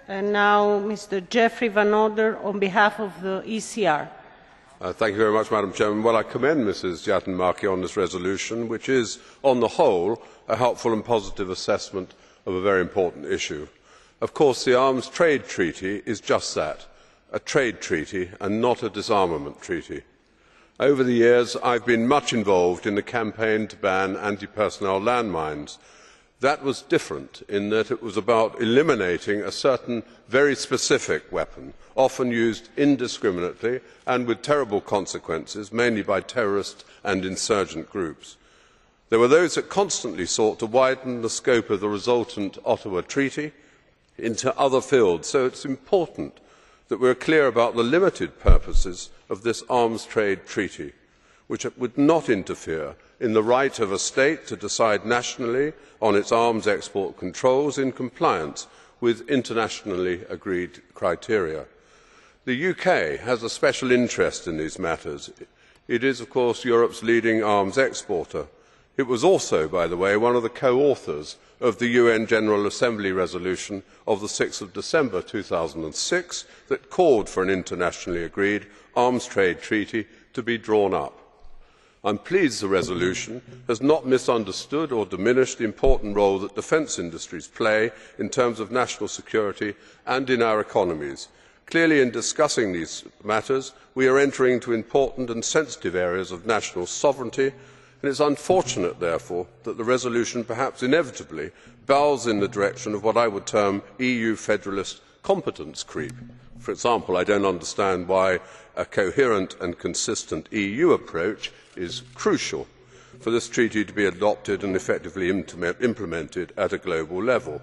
And now Mr. Geoffrey Van Orden on behalf of the ECR. Thank you very much, Madam President. Well, I commend Mrs Jäätteenmäki on this resolution, which is, on the whole, a helpful and positive assessment of a very important issue. Of course, the Arms Trade Treaty is just that, a trade treaty and not a disarmament treaty. Over the years, I have been much involved in the campaign to ban anti-personnel landmines. That was different in that it was about eliminating a certain very specific weapon, often used indiscriminately and with terrible consequences, mainly by terrorist and insurgent groups. There were those that constantly sought to widen the scope of the resultant Ottawa Treaty into other fields, so it is important that we are clear about the limited purposes of this arms trade treaty, which would not interfere in the right of a state to decide nationally on its arms export controls in compliance with internationally agreed criteria. The UK has a special interest in these matters. It is, of course, Europe's leading arms exporter. It was also, by the way, one of the co-authors of the UN General Assembly resolution of the 6th of December 2006 that called for an internationally agreed arms trade treaty to be drawn up. I am pleased the resolution has not misunderstood or diminished the important role that defence industries play in terms of national security and in our economies. Clearly, in discussing these matters, we are entering into important and sensitive areas of national sovereignty, and it is unfortunate, therefore, that the resolution perhaps inevitably bows in the direction of what I would term EU federalist competence creep. For example, I do not understand why a coherent and consistent EU approach is crucial for this treaty to be adopted and effectively implemented at a global level,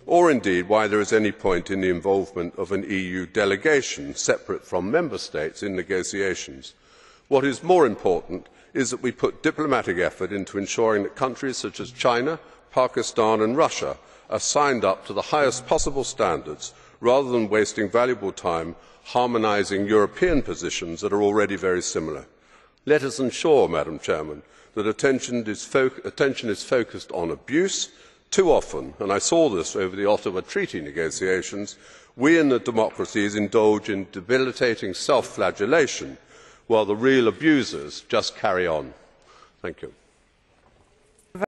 or indeed why there is any point in the involvement of an EU delegation separate from member states in negotiations. What is more important is that we put diplomatic effort into ensuring that countries such as China, Pakistan and Russia are signed up to the highest possible standards, rather than wasting valuable time harmonising European positions that are already very similar. Let us ensure, Madam President, that attention is focused on abuse. Too often, and I saw this over the Ottawa Treaty negotiations, we in the democracies indulge in debilitating self-flagellation, while the real abusers just carry on. Thank you.